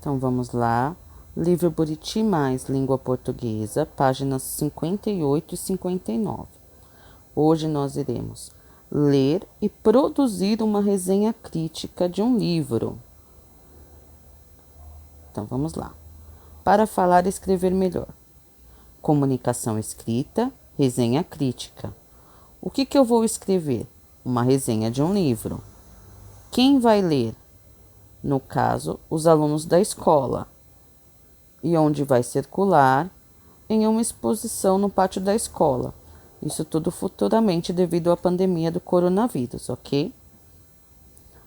Então, vamos lá. Livro Buriti Mais, Língua Portuguesa, páginas 58 e 59. Hoje nós iremos ler e produzir uma resenha crítica de um livro. Então, vamos lá. Para falar e escrever melhor. Comunicação escrita, resenha crítica. O que eu vou escrever? Uma resenha de um livro. Quem vai ler? No caso, os alunos da escola. E onde vai circular? Em uma exposição no pátio da escola. Isso tudo futuramente devido à pandemia do coronavírus, ok?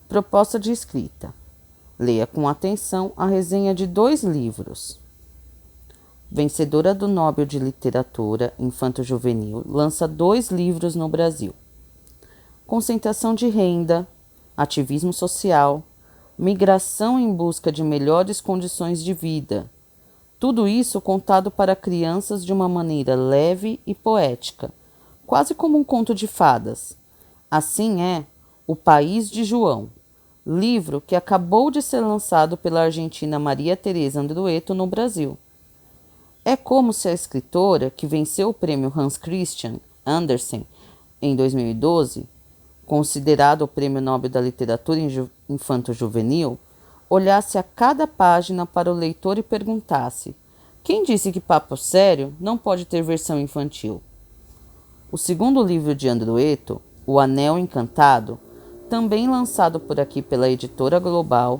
Proposta de escrita. Leia com atenção a resenha de 2 livros. Vencedora do Nobel de Literatura Infanto-Juvenil, lança 2 livros no Brasil. Concentração de renda, ativismo social, migração em busca de melhores condições de vida. Tudo isso contado para crianças de uma maneira leve e poética, quase como um conto de fadas. Assim é O País de João, livro que acabou de ser lançado pela argentina Maria Teresa Andrueto no Brasil. É como se a escritora, que venceu o prêmio Hans Christian Andersen em 2012, considerado o Prêmio Nobel da Literatura Infanto-Juvenil, olhasse a cada página para o leitor e perguntasse: quem disse que papo sério não pode ter versão infantil? O segundo livro de Andrueto, O Anel Encantado, também lançado por aqui pela editora Global,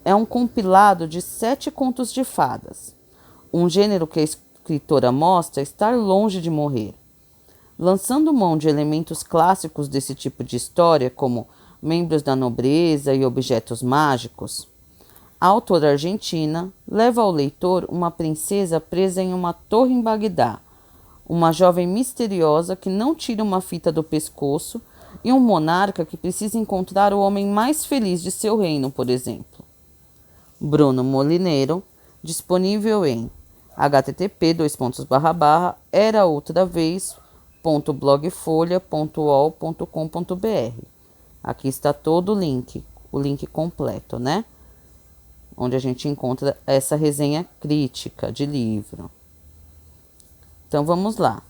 é um compilado de 7 contos de fadas, um gênero que a escritora mostra estar longe de morrer. Lançando mão de elementos clássicos desse tipo de história, como membros da nobreza e objetos mágicos, a autora argentina leva ao leitor uma princesa presa em uma torre em Bagdá, uma jovem misteriosa que não tira uma fita do pescoço e um monarca que precisa encontrar o homem mais feliz de seu reino, por exemplo. Bruno Molineiro, disponível em http://eraoutra-vez.blogfolha.ol.com.br. Aqui está todo o link completo, né? Onde a gente encontra essa resenha crítica de livro. Então, vamos lá.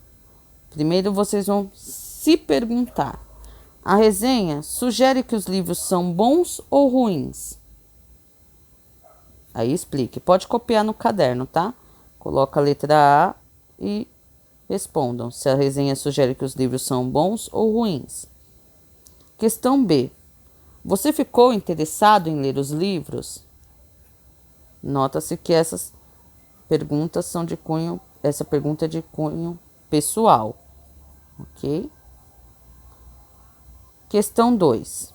Primeiro, vocês vão se perguntar: a resenha sugere que os livros são bons ou ruins? Aí explique. Pode copiar no caderno, tá? Coloca a letra A e respondam se a resenha sugere que os livros são bons ou ruins. Questão B. Você ficou interessado em ler os livros? Nota-se que essas perguntas são de cunho, essa pergunta é de cunho pessoal, ok? Questão 2.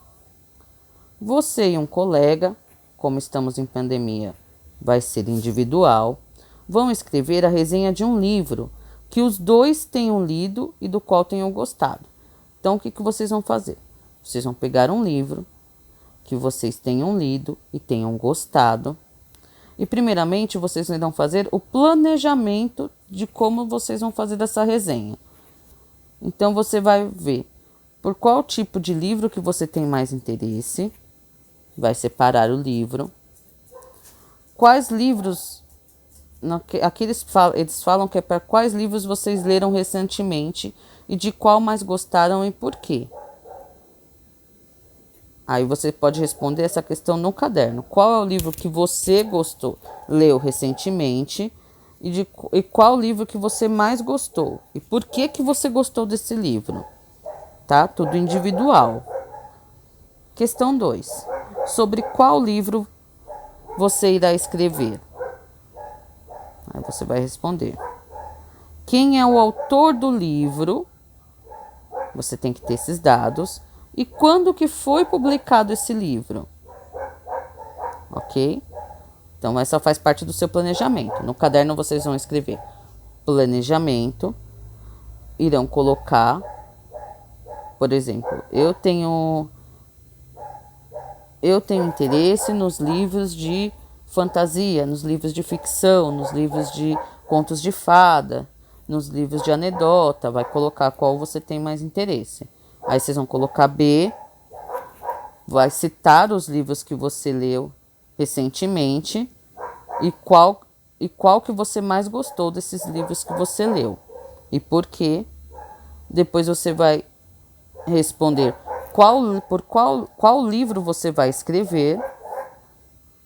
Você e um colega, como estamos em pandemia, vai ser individual, vão escrever a resenha de um livro que os 2 tenham lido e do qual tenham gostado. Então, o que vocês vão fazer? Vocês vão pegar um livro que vocês tenham lido e tenham gostado. E, primeiramente, vocês irão fazer o planejamento de como vocês vão fazer essa resenha. Então, você vai ver por qual tipo de livro que você tem mais interesse. Vai separar o livro. Quais livros... Aqui eles falam que é para quais livros vocês leram recentemente e de qual mais gostaram e por quê. Aí você pode responder essa questão no caderno. Qual é o livro que você gostou, leu recentemente e qual livro que você mais gostou? E por que você gostou desse livro? Tá? Tudo individual. Questão 2. Sobre qual livro você irá escrever? Aí você vai responder. Quem é o autor do livro? Você tem que ter esses dados. E quando que foi publicado esse livro? Ok? Então, essa faz parte do seu planejamento. No caderno, vocês vão escrever planejamento. Irão colocar, por exemplo, eu tenho interesse nos livros de fantasia, nos livros de ficção, nos livros de contos de fada, nos livros de anedota. Vai colocar qual você tem mais interesse. Aí vocês vão colocar B, vai citar os livros que você leu recentemente e qual que você mais gostou desses livros que você leu e por quê. Depois você vai responder qual livro você vai escrever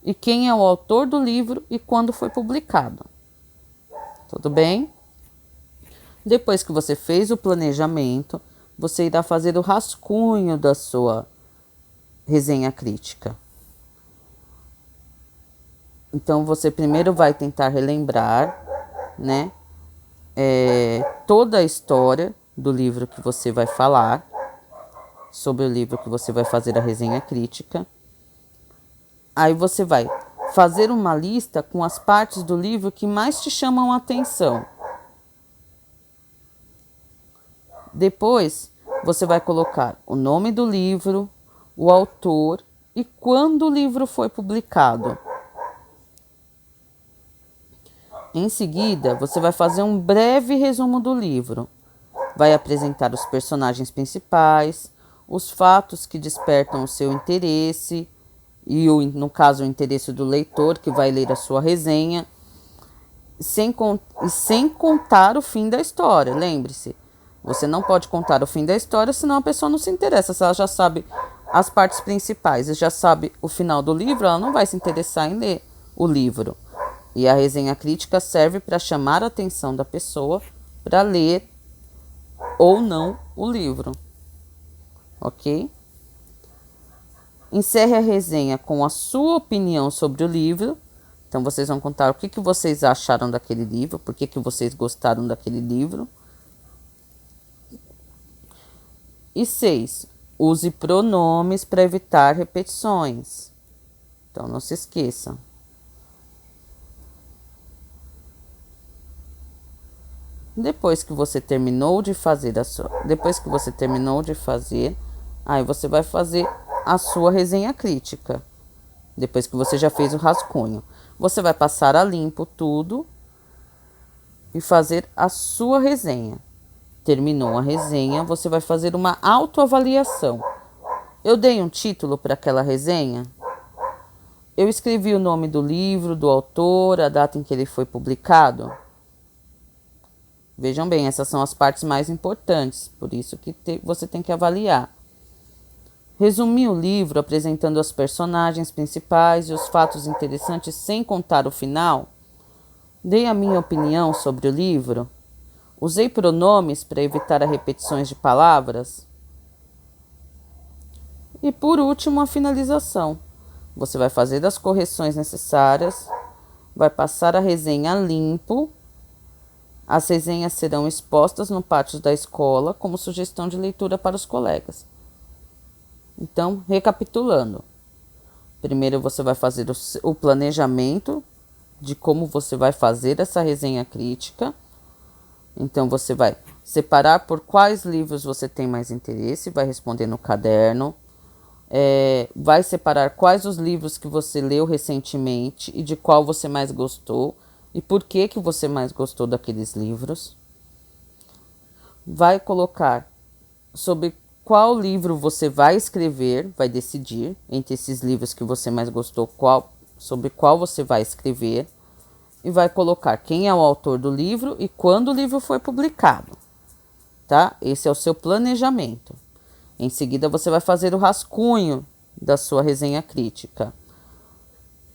e quem é o autor do livro e quando foi publicado. Tudo bem? Depois que você fez o planejamento, você irá fazer o rascunho da sua resenha crítica. Então, você primeiro vai tentar relembrar, né, toda a história do livro que você vai falar, sobre o livro que você vai fazer a resenha crítica. Aí você vai fazer uma lista com as partes do livro que mais te chamam a atenção. Depois, você vai colocar o nome do livro, o autor e quando o livro foi publicado. Em seguida, você vai fazer um breve resumo do livro. Vai apresentar os personagens principais, os fatos que despertam o seu interesse e, no caso, o interesse do leitor que vai ler a sua resenha, sem contar o fim da história. Lembre-se, você não pode contar o fim da história, senão a pessoa não se interessa. Se ela já sabe as partes principais e já sabe o final do livro, ela não vai se interessar em ler o livro. E a resenha crítica serve para chamar a atenção da pessoa para ler ou não o livro. Ok? Encerre a resenha com a sua opinião sobre o livro. Então, vocês vão contar o que vocês acharam daquele livro, por que vocês gostaram daquele livro. E 6. Use pronomes para evitar repetições. Então, não se esqueça. Depois que você terminou de fazer aí você vai fazer a sua resenha crítica. Depois que você já fez o rascunho, você vai passar a limpo tudo e fazer a sua resenha. Terminou a resenha, você vai fazer uma autoavaliação. Eu dei um título para aquela resenha? Eu escrevi o nome do livro, do autor, a data em que ele foi publicado? Vejam bem, essas são as partes mais importantes, por isso que você tem que avaliar. Resumi o livro apresentando os personagens principais e os fatos interessantes sem contar o final? Dei a minha opinião sobre o livro? Usei pronomes para evitar as repetições de palavras? E por último, a finalização. Você vai fazer as correções necessárias, vai passar a resenha limpo. As resenhas serão expostas no pátio da escola como sugestão de leitura para os colegas. Então, recapitulando. Primeiro você vai fazer o planejamento de como você vai fazer essa resenha crítica. Então, você vai separar por quais livros você tem mais interesse, vai responder no caderno. Vai separar quais os livros que você leu recentemente e de qual você mais gostou. E por que você mais gostou daqueles livros? Vai colocar sobre qual livro você vai escrever, vai decidir entre esses livros que você mais gostou, sobre qual você vai escrever. E vai colocar quem é o autor do livro e quando o livro foi publicado. Tá? Esse é o seu planejamento. Em seguida, você vai fazer o rascunho da sua resenha crítica.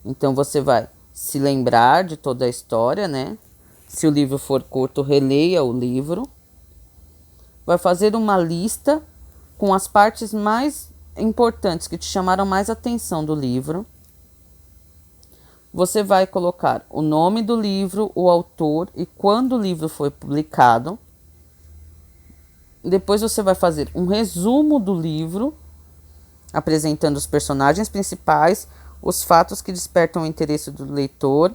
Então, você vai se lembrar de toda a história, né? Se o livro for curto, releia o livro. Vai fazer uma lista com as partes mais importantes que te chamaram mais atenção do livro. Você vai colocar o nome do livro, o autor e quando o livro foi publicado. Depois você vai fazer um resumo do livro, apresentando os personagens principais, os fatos que despertam o interesse do leitor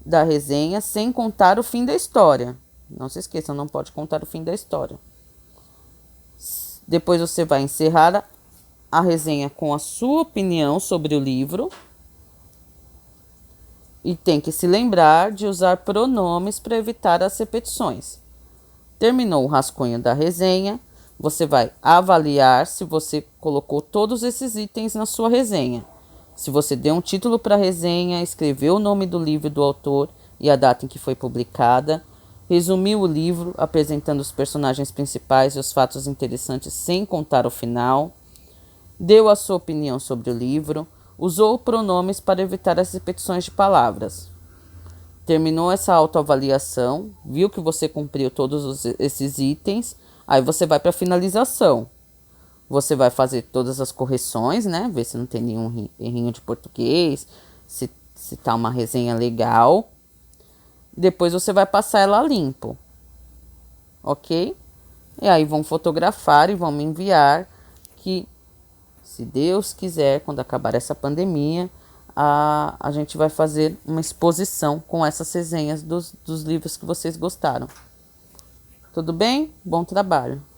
da resenha, sem contar o fim da história. Não se esqueçam, não pode contar o fim da história. Depois você vai encerrar a resenha com a sua opinião sobre o livro. E tem que se lembrar de usar pronomes para evitar as repetições. Terminou o rascunho da resenha, você vai avaliar se você colocou todos esses itens na sua resenha. Se você deu um título para a resenha, escreveu o nome do livro e do autor e a data em que foi publicada, resumiu o livro apresentando os personagens principais e os fatos interessantes sem contar o final, deu a sua opinião sobre o livro, usou pronomes para evitar as repetições de palavras. Terminou essa autoavaliação, viu que você cumpriu todos esses itens, aí você vai para a finalização. Você vai fazer todas as correções, né? Ver se não tem nenhum errinho de português, se tá uma resenha legal. Depois você vai passar ela limpo, ok? E aí vão fotografar e vão me enviar que, se Deus quiser, quando acabar essa pandemia, a gente vai fazer uma exposição com essas resenhas dos livros que vocês gostaram. Tudo bem? Bom trabalho!